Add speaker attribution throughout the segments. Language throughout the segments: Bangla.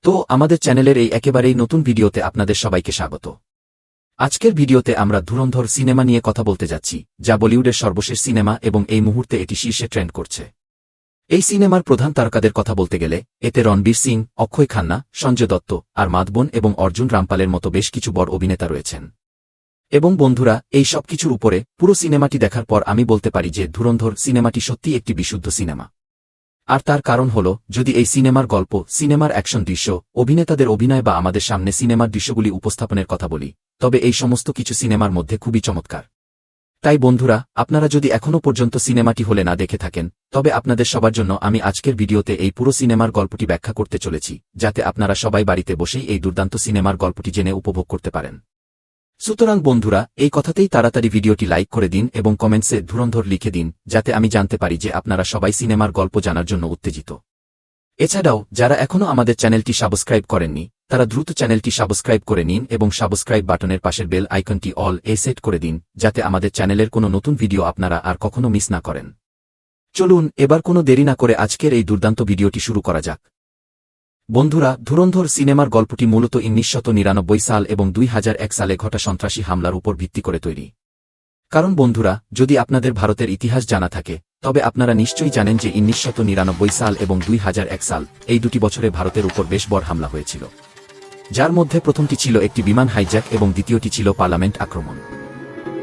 Speaker 1: তো আমাদের চ্যানেলের এই একেবারেই নতুন ভিডিওতে আপনাদের সবাইকে স্বাগত। আজকের ভিডিওতে আমরা ধুরন্ধর সিনেমা নিয়ে কথা বলতে যাচ্ছি, যা বলিউডের সর্বশেষ সিনেমা এবং এই মুহূর্তে এটি শীর্ষে ট্রেন্ড করছে। এই সিনেমার প্রধান তারকাদের কথা বলতে গেলে এতে রণবীর সিং, অক্ষয় খান্না, সঞ্জয় দত্ত, আর মাধবন এবং অর্জুন রামপালের মতো বেশ কিছু বড় অভিনেতা রয়েছেন। এবং বন্ধুরা, এই সব কিছুর উপরে পুরো সিনেমাটি দেখার পর আমি বলতে পারি যে ধুরন্ধর সিনেমাটি সত্যিই একটি বিশুদ্ধ সিনেমা। আর তার কারণ হল, যদি এই সিনেমার গল্প, সিনেমার অ্যাকশন দৃশ্য, অভিনেতাদের অভিনয় বা আমাদের সামনে সিনেমার দৃশ্যগুলি উপস্থাপনের কথা বলি, তবে এই সমস্ত কিছু সিনেমার মধ্যে খুবই চমৎকার। তাই বন্ধুরা, আপনারা যদি এখনও পর্যন্ত সিনেমাটি হলে না দেখে থাকেন, তবে আপনাদের সবার জন্য আমি আজকের ভিডিওতে এই পুরো সিনেমার গল্পটি ব্যাখ্যা করতে চলেছি, যাতে আপনারা সবাই বাড়িতে বসেই এই দুর্দান্ত সিনেমার গল্পটি জেনে উপভোগ করতে পারেন। সুতরাং বন্ধুরা, এই কথাতেই তাড়াতাড়ি ভিডিওটি লাইক করে দিন এবং কমেন্টসে ধুরন্ধর লিখে দিন, যাতে আমি জানতে পারি যে আপনারা সবাই সিনেমার গল্প জানার জন্য উত্তেজিত। এছাড়াও যারা এখনও আমাদের চ্যানেলটি সাবস্ক্রাইব করেননি, তারা দ্রুত চ্যানেলটি সাবস্ক্রাইব করে নিন এবং সাবস্ক্রাইব বাটনের পাশের বেল আইকনটি অল এ সেট করে দিন, যাতে আমাদের চ্যানেলের কোনো নতুন ভিডিও আপনারা আর কখনো মিস না করেন। চলুন এবার কোনো দেরি না করে আজকের এই দুর্দান্ত ভিডিওটি শুরু করা যাক। বন্ধুরা, ধুরন্ধর সিনেমার গল্পটি মূলত 1999 সাল এবং 2001 সালে ঘটা সন্ত্রাসী হামলার উপর ভিত্তি করে তৈরি। কারণ বন্ধুরা, যদি আপনাদের ভারতের ইতিহাস জানা থাকে, তবে আপনারা নিশ্চয়ই জানেন যে 1999 সাল এবং 2001 সাল এই দুটি বছরে ভারতের উপর বেশ বড় হামলা হয়েছিল, যার মধ্যে প্রথমটি ছিল একটি বিমান হাইজ্যাক এবং দ্বিতীয়টি ছিল পার্লামেন্ট আক্রমণ।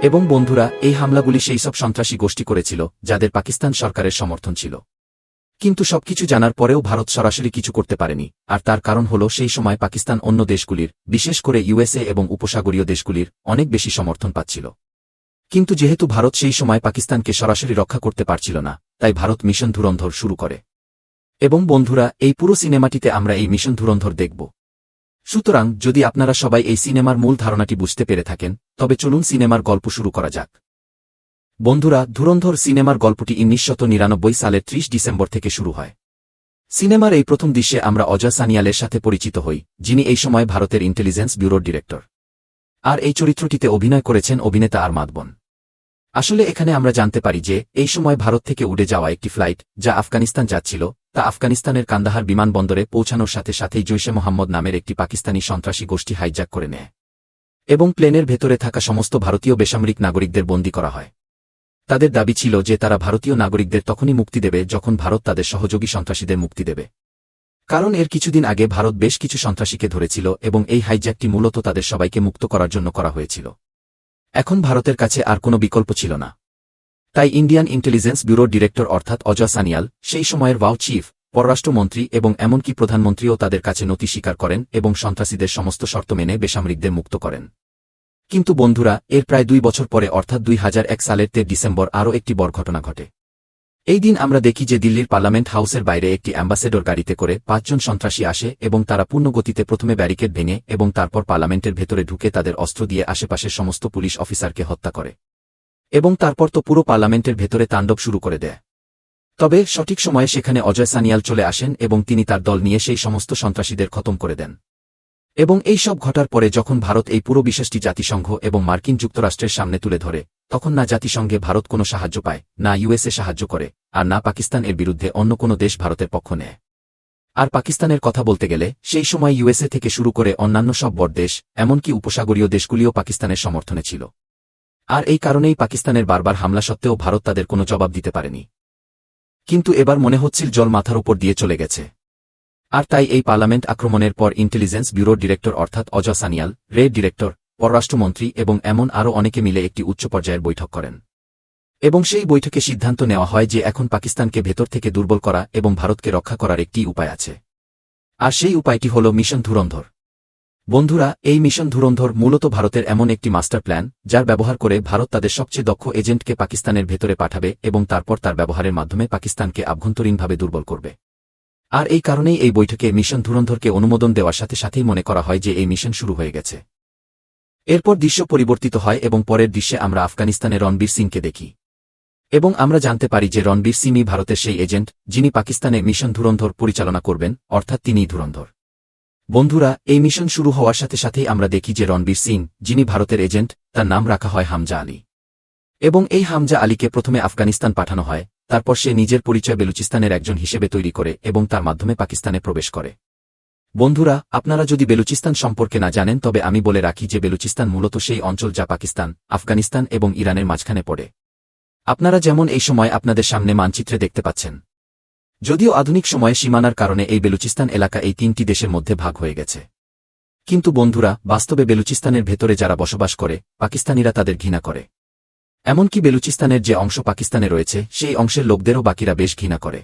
Speaker 1: এবং বন্ধুরা, এই হামলাগুলি সেই সব সন্ত্রাসী গোষ্ঠী করেছিল যাদের পাকিস্তান সরকারের সমর্থন ছিল। কিন্তু সবকিছু জানার পরেও ভারত সরাসরি কিছু করতে পারেনি, আর তার কারণ হল সেই সময় পাকিস্তান অন্য দেশগুলির, বিশেষ করে ইউএসএ এবং উপসাগরীয় দেশগুলির অনেক বেশি সমর্থন পাচ্ছিল। কিন্তু যেহেতু ভারত সেই সময় পাকিস্তানকে সরাসরি রক্ষা করতে পারছিল না, তাই ভারত মিশন ধুরন্ধর শুরু করে। এবং বন্ধুরা, এই পুরো সিনেমাটিতে আমরা এই মিশন ধুরন্ধর দেখব। সুতরাং যদি আপনারা সবাই এই সিনেমার মূল ধারণাটি বুঝতে পেরে থাকেন, তবে চলুন সিনেমার গল্প শুরু করা যাক। বন্ধুরা, ধুরন্ধর সিনেমার গল্পটি 1999 সালের 30 ডিসেম্বর থেকে শুরু হয়। সিনেমার এই প্রথম দৃশ্যে আমরা অজয় সানিয়ালের সাথে পরিচিত হই, যিনি এই সময় ভারতের ইন্টেলিজেন্স ব্যুরোর ডিরেক্টর। আর এই চরিত্রটিতে অভিনয় করেছেন অভিনেতা আর মাধবন। আসলে এখানে আমরা জানতে পারি যে এই সময় ভারত থেকে উড়ে যাওয়া একটি ফ্লাইট, যা আফগানিস্তান যাচ্ছিল, তা আফগানিস্তানের কান্দাহার বিমানবন্দরে পৌঁছানোর সাথে সাথেই জৈশে মোহাম্মদ নামের একটি পাকিস্তানি সন্ত্রাসী গোষ্ঠী হাইজ্যাক করে নেয় এবং প্লেনের ভেতরে থাকা সমস্ত ভারতীয় বেসামরিক নাগরিকদের বন্দী করা হয়। তাদের দাবি ছিল যে তারা ভারতীয় নাগরিকদের তখনই মুক্তি দেবে যখন ভারত তাদের সহযোগী সন্ত্রাসীদের মুক্তি দেবে। কারণ এর কিছুদিন আগে ভারত বেশ কিছু সন্ত্রাসীকে ধরেছিল এবং এই হাইজ্যাকটি মূলত তাদের সবাইকে মুক্ত করার জন্য করা হয়েছিল। এখন ভারতের কাছে আর কোনো বিকল্প ছিল না। তাই ইন্ডিয়ান ইন্টেলিজেন্স ব্যুরোর ডিরেক্টর অর্থাৎ অজয় সানিয়াল, সেই সময়ের ওয়াও চিফ, পররাষ্ট্রমন্ত্রী এবং এমনকি প্রধানমন্ত্রীও তাদের কাছে নথি স্বীকার করেন এবং সন্ত্রাসীদের সমস্ত শর্ত মেনে বেসামরিকদের মুক্ত করেন। কিন্তু বন্ধুরা, এর প্রায় 2 বছর পরে অর্থাৎ 2001 সালের 13 ডিসেম্বর আরও একটি বড় ঘটনা ঘটে। এই দিন আমরা দেখি যে দিল্লির পার্লামেন্ট হাউসের বাইরে একটি অ্যাম্বাসেডর গাড়িতে করে 5 জন সন্ত্রাসী আসে এবং তারা পূর্ণ গতিতে প্রথমে ব্যারিকেড ভেঙে এবং তারপর পার্লামেন্টের ভেতরে ঢুকে তাদের অস্ত্র দিয়ে আশেপাশের সমস্ত পুলিশ অফিসারকে হত্যা করে এবং তারপর তো পুরো পার্লামেন্টের ভেতরে তাণ্ডব শুরু করে দেয়। তবে সঠিক সময়ে সেখানে অজয় সানিয়াল চলে আসেন এবং তিনি তার দল নিয়ে সেই সমস্ত সন্ত্রাসীদের খতম করে দেন। এবং এই সব ঘটার পরে যখন ভারত এই পুরো বিষয়টি জাতিসংঘ এবং মার্কিন যুক্তরাষ্ট্রের সামনে তুলে ধরে, তখন না জাতিসংঘে ভারত কোনো সাহায্য পায়, না ইউএসএ সাহায্য করে, আর না পাকিস্তান এর বিরুদ্ধে অন্য কোনো দেশ ভারতের পক্ষ নেয়। আর পাকিস্তানের কথা বলতে গেলে সেই সময় ইউএসএ থেকে শুরু করে অন্যান্য সব বড় দেশ, এমনকি উপসাগরীয় দেশগুলিও পাকিস্তানের সমর্থনে ছিল। আর এই কারণেই পাকিস্তানের বারবার হামলা সত্ত্বেও ভারত তাদের কোনো জবাব দিতে পারেনি। কিন্তু এবার মনে হচ্ছিল জল মাথার উপর দিয়ে চলে গেছে। আর তাই এই পার্লামেন্ট আক্রমণের পর ইন্টেলিজেন্স ব্যুরোর ডিরেক্টর অর্থাৎ অজয় সানিয়াল, রেড ডিরেক্টর, পররাষ্ট্রমন্ত্রী এবং এমন আরও অনেকে মিলে একটি উচ্চ পর্যায়ের বৈঠক করেন। এবং সেই বৈঠকে সিদ্ধান্ত নেওয়া হয় যে এখন পাকিস্তানকে ভেতর থেকে দুর্বল করা এবং ভারতকে রক্ষা করার একটি উপায় আছে। আর সেই উপায়টি হল মিশন ধুরন্ধর। বন্ধুরা, এই মিশন ধুরন্ধর মূলত ভারতের এমন একটি মাস্টার প্ল্যান, যার ব্যবহার করে ভারত তাদের সবচেয়ে দক্ষ এজেন্টকে পাকিস্তানের ভেতরে পাঠাবে এবং তারপর তার ব্যবহারের মাধ্যমে পাকিস্তানকে আভ্যন্তরীণভাবে দুর্বল করবে। আর এই কারণেই এই বৈঠকে মিশন ধুরন্ধরকে অনুমোদন দেওয়ার সাথে সাথেই মনে করা হয় যে এই মিশন শুরু হয়ে গেছে। এরপর দৃশ্য পরিবর্তিত হয় এবং পরের দৃশ্যে আমরা আফগানিস্তানে রণবীর সিংকে দেখি এবং আমরা জানতে পারি যে রণবীর সিংই ভারতের সেই এজেন্ট, যিনি পাকিস্তানে মিশন ধুরন্ধর পরিচালনা করবেন, অর্থাৎ তিনিই ধুরন্ধর। বন্ধুরা, এই মিশন শুরু হওয়ার সাথে সাথেই আমরা দেখি যে রণবীর সিং, যিনি ভারতের এজেন্ট, তার নাম রাখা হয় হামজা আলী। এবং এই হামজা আলীকে প্রথমে আফগানিস্তান পাঠানো হয়, তারপর সে নিজের পরিচয় বেলুচিস্তানের একজন হিসেবে তৈরি করে এবং তার মাধ্যমে পাকিস্তানে প্রবেশ করে। বন্ধুরা, আপনারা যদি বেলুচিস্তান সম্পর্কে না জানেন তবে আমি বলে রাখি যে বেলুচিস্তান মূলত সেই অঞ্চল যা পাকিস্তান, আফগানিস্তান এবং ইরানের মাঝখানে পড়ে। আপনারা যেমন এই সময় আপনাদের সামনে মানচিত্রে দেখতে পাচ্ছেন। যদিও আধুনিক সময়ে সীমানার কারণে এই বেলুচিস্তান এলাকা এই তিনটি দেশের মধ্যে ভাগ হয়ে গেছে, কিন্তু বন্ধুরা, বাস্তবে বেলুচিস্তানের ভেতরে যারা বসবাস করে পাকিস্তানিরা তাদের ঘৃণা করে। এমনকি বেলুচিস্তানের যে অংশ পাকিস্তানে রয়েছে সেই অংশের লোকদেরও বাকিরা বেশ ঘৃণা করে।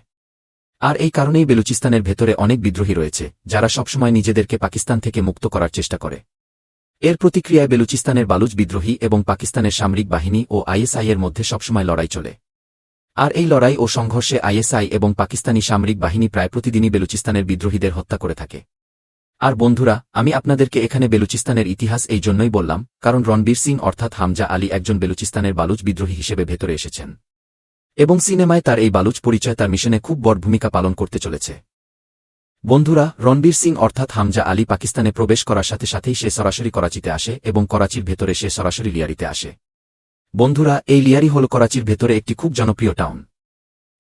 Speaker 1: আর এই কারণেই বেলুচিস্তানের ভেতরে অনেক বিদ্রোহী রয়েছে যারা সবসময় নিজেদেরকে পাকিস্তান থেকে মুক্ত করার চেষ্টা করে। এর প্রতিক্রিয়ায় বেলুচিস্তানের বালুচ বিদ্রোহী এবং পাকিস্তানের সামরিক বাহিনী ও আইএসআই এর মধ্যে সবসময় লড়াই চলে। আর এই লড়াই ও সংঘর্ষে আইএসআই এবং পাকিস্তানি সামরিক বাহিনী প্রায় প্রতিদিনই বেলুচিস্তানের বিদ্রোহীদের হত্যা করে থাকে। আর বন্ধুরা, আমি আপনাদেরকে এখানে বেলুচিস্তানের ইতিহাস এই জন্যই বললাম কারণ রণবীর সিং অর্থাৎ হামজা আলী একজন বেলুচিস্তানের বালুচ বিদ্রোহী হিসেবে ভেতরে এসেছেন, এবং সিনেমায় তার এই বালুচ পরিচয় তার মিশনে খুব বড় ভূমিকা পালন করতে চলেছে। বন্ধুরা, রণবীর সিং অর্থাৎ হামজা আলী পাকিস্তানে প্রবেশ করার সাথে সাথেই সে সরাসরি করাচিতে আসে এবং করাচির ভেতরে সে সরাসরি লিয়ারিতে আসে। বন্ধুরা, এই লিয়ারি হল করাচির ভেতরে একটি খুব জনপ্রিয় টাউন।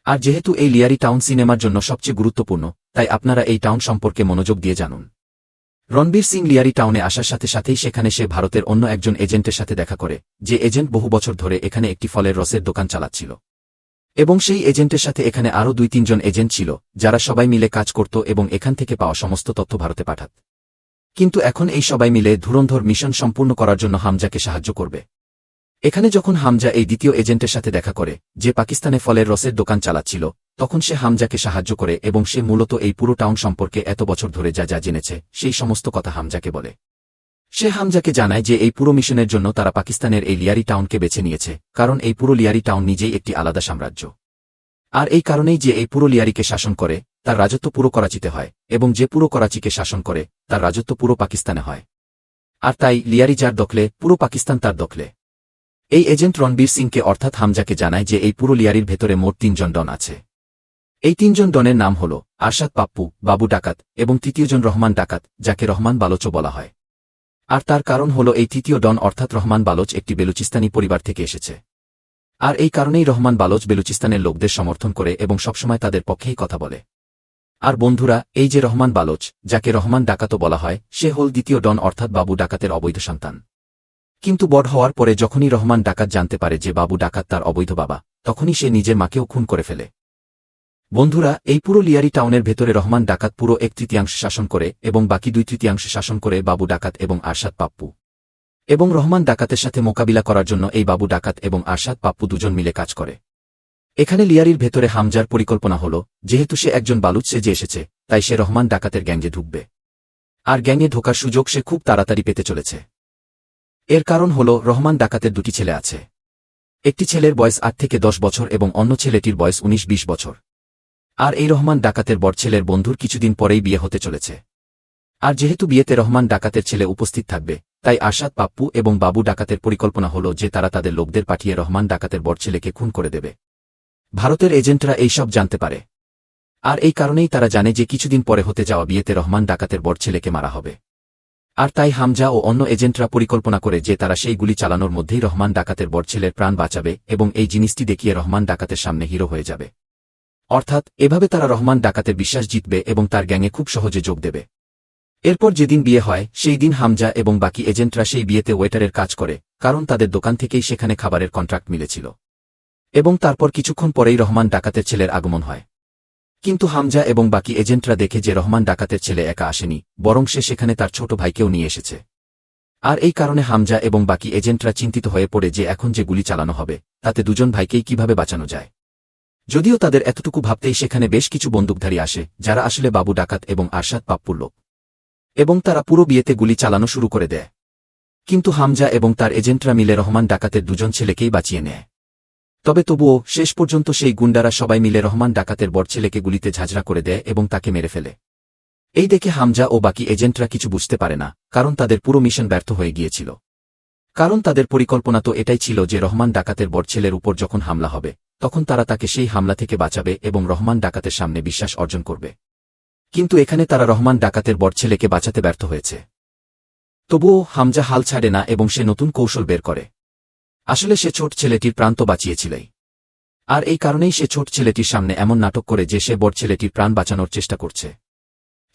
Speaker 1: আর যেহেতু এই লিয়ারি টাউন সিনেমার জন্য সবচেয়ে গুরুত্বপূর্ণ, তাই আপনারা এই টাউন সম্পর্কে মনোযোগ দিয়ে জানুন। রণবীর সিং লিয়ারি টাউনে আসার সাথে সাথেই সেখানে সে ভারতের অন্য একজন এজেন্টের সাথে দেখা করে, যে এজেন্ট বহু বছর ধরে এখানে একটি ফলের রসের দোকান চালাচ্ছিল। এবং সেই এজেন্টের সাথে এখানে আরও 2-3 জন এজেন্ট ছিল যারা সবাই মিলে কাজ করত এবং এখান থেকে পাওয়া সমস্ত তথ্য ভারতে পাঠাত। কিন্তু এখন এই সবাই মিলে ধুরন্ধর মিশন সম্পূর্ণ করার জন্য হামজাকে সাহায্য করবে। এখানে যখন হামজা এই দ্বিতীয় এজেন্টের সাথে দেখা করে যে পাকিস্তানে ফলের রসের দোকান চালাচ্ছিল, তখন সে হামজাকে সাহায্য করে এবং সে মূলত এই পুরো টাউন সম্পর্কে এত বছর ধরে যা যা জেনেছে সেই সমস্ত কথা হামজাকে বলে। সে হামজাকে জানায় যে এই পুরো মিশনের জন্য তারা পাকিস্তানের এই লিয়ারি টাউনকে বেছে নিয়েছে, কারণ এই পুরো লিয়ারি টাউন নিজেই একটি আলাদা সাম্রাজ্য। আর এই কারণেই যে এই পুরো লিয়ারিকে শাসন করে তার রাজত্ব পুরো করাচিতে হয়, এবং যে পুরো করাচিকে শাসন করে তার রাজত্ব পুরো পাকিস্তানে হয়। আর তাই লিয়ারি যার দখলে, পুরো পাকিস্তান তার দখলে। এই এজেন্ট রণবীর সিংকে অর্থাৎ হামজাকে জানায় যে এই পুরো লিয়ারির ভেতরে মোট 3 জন ডন আছে। এই 3 জন ডনের নাম হল আরশাদ পাপ্পু, বাবু ডাকাত এবং তৃতীয়জন রহমান ডাকাত, যাকে রহমান বালোচও বলা হয়। আর তার কারণ হল এই তৃতীয় ডন অর্থাৎ রহমান বালোচ একটি বেলুচিস্তানি পরিবার থেকে এসেছে। আর এই কারণেই রহমান বালোচ বেলুচিস্তানের লোকদের সমর্থন করে এবং সবসময় তাদের পক্ষেই কথা বলে। আর বন্ধুরা, এই যে রহমান বালোচ, যাকে রহমান ডাকাতও বলা হয়, সে হল দ্বিতীয় ডন অর্থাৎ বাবু ডাকাতের অবৈধ সন্তান। কিন্তু বড় হওয়ার পরে যখনই রহমান ডাকাত জানতে পারে যে বাবু ডাকাত তার অবৈধ বাবা, তখনই সে নিজের মাকেও খুন করে ফেলে। বন্ধুরা, এই পুরো লিয়ারি টাউনের ভেতরে রহমান ডাকাত পুরো 1/3 শাসন করে এবং বাকি 2/3 শাসন করে বাবু ডাকাত এবং আরশাদ পাপ্পু। এবং রহমান ডাকাতের সাথে মোকাবিলা করার জন্য এই বাবু ডাকাত এবং আরশাদ পাপ্পু দুজন মিলে কাজ করে। এখানে লিয়ারির ভেতরে হামজার পরিকল্পনা হল, যেহেতু সে একজন বালুচ সেজে এসেছে, তাই সে রহমান ডাকাতের গ্যাংয়ে ঢুকবে। আর গ্যাংয়ে ঢোকার সুযোগ সে খুব তাড়াতাড়ি পেতে চলেছে। এর কারণ হল রহমান ডাকাতের 2টি ছেলে আছে। একটি ছেলের বয়স 8 থেকে 10 বছর এবং অন্য ছেলেটির বয়স 19-20 বছর। আর এই রহমান ডাকাতের বড় ছেলের বন্ধুর কিছুদিন পরেই বিয়ে হতে চলেছে। আর যেহেতু বিয়েতে রহমান ডাকাতের ছেলে উপস্থিত থাকবে, তাই আরশাদ পাপ্পু এবং বাবু ডাকাতের পরিকল্পনা হল যে তারা তাদের লোকদের পাঠিয়ে রহমান ডাকাতের বড় ছেলেকে খুন করে দেবে। ভারতের এজেন্টরা এই সব জানতে পারে। আর এই কারণেই তারা জানে যে কিছুদিন পরে হতে যাওয়া বিয়েতে রহমান ডাকাতের বড় ছেলেকে মারা হবে। আর তাই হামজা ও অন্য এজেন্টরা পরিকল্পনা করে যে তারা সেই গুলি চালানোর মধ্যেই রহমান ডাকাতের বড় ছেলের প্রাণ বাঁচাবে এবং এই জিনিসটি দেখিয়ে রহমান ডাকাতের সামনে হিরো হয়ে যাবে। অর্থাৎ এভাবে তারা রহমান ডাকাতের বিশ্বাস জিতবে এবং তার গ্যাংয়ে খুব সহজে যোগ দেবে। এরপর যেদিন বিয়ে হয় সেই দিন হামজা এবং বাকি এজেন্টরা সেই বিয়েতে ওয়েটারের কাজ করে, কারণ তাদের দোকান থেকেই সেখানে খাবারের কন্ট্রাক্ট মিলেছিল। এবং তারপর কিছুক্ষণ পরেই রহমান ডাকাতের ছেলের আগমন হয়। কিন্তু হামজা এবং বাকি এজেন্টরা দেখে যে রহমান ডাকাতের ছেলে একা আসেনি, বরং সে সেখানে তার ছোট ভাইকেও নিয়ে এসেছে। আর এই কারণে হামজা এবং বাকি এজেন্টরা চিন্তিত হয়ে পড়ে যে এখন যে গুলি চালানো হবে তাতে 2 জন ভাইকেই কিভাবে বাঁচানো যায়। যদিও তাদের এতটুকু ভাবতেই সেখানে বেশ কিছু বন্দুকধারী আসে যারা আসলে বাবু ডাকাত এবং আরশাদ পাপ্পুর লোক, এবং তারা পুরো বিয়েতে গুলি চালানো শুরু করে দেয়। কিন্তু হামজা এবং তার এজেন্টরা মিলে রহমান ডাকাতের 2 জন ছেলেকেই বাঁচিয়ে নেয়। তবে তবুও শেষ পর্যন্ত সেই গুন্ডারা সবাই মিলে রহমান ডাকাতের বড় ছেলেকে গুলিতে ঝাঁঝরা করে দেয় এবং তাকে মেরে ফেলে। এই দেখে হামজা ও বাকি এজেন্টরা কিছু বুঝতে পারে না, কারণ তাদের পুরো মিশন ব্যর্থ হয়ে গিয়েছিল। কারণ তাদের পরিকল্পনা তো এটাই ছিল যে রহমান ডাকাতের বড় ছেলের উপর যখন হামলা হবে তখন তারা তাকে সেই হামলা থেকে বাঁচাবে এবং রহমান ডাকাতের সামনে বিশ্বাস অর্জন করবে। কিন্তু এখানে তারা রহমান ডাকাতের বড় ছেলেকে বাঁচাতে ব্যর্থ হয়েছে। তবুও হামজা হাল ছাড়ে না এবং সে নতুন কৌশল বের করে। আসলে সে ছোট ছেলেটির প্রাণ তো বাঁচিয়েছিলই, আর এই কারণেই সে ছোট ছেলেটির সামনে এমন নাটক করে যে সে বড় ছেলেটির প্রাণ বাঁচানোর চেষ্টা করছে।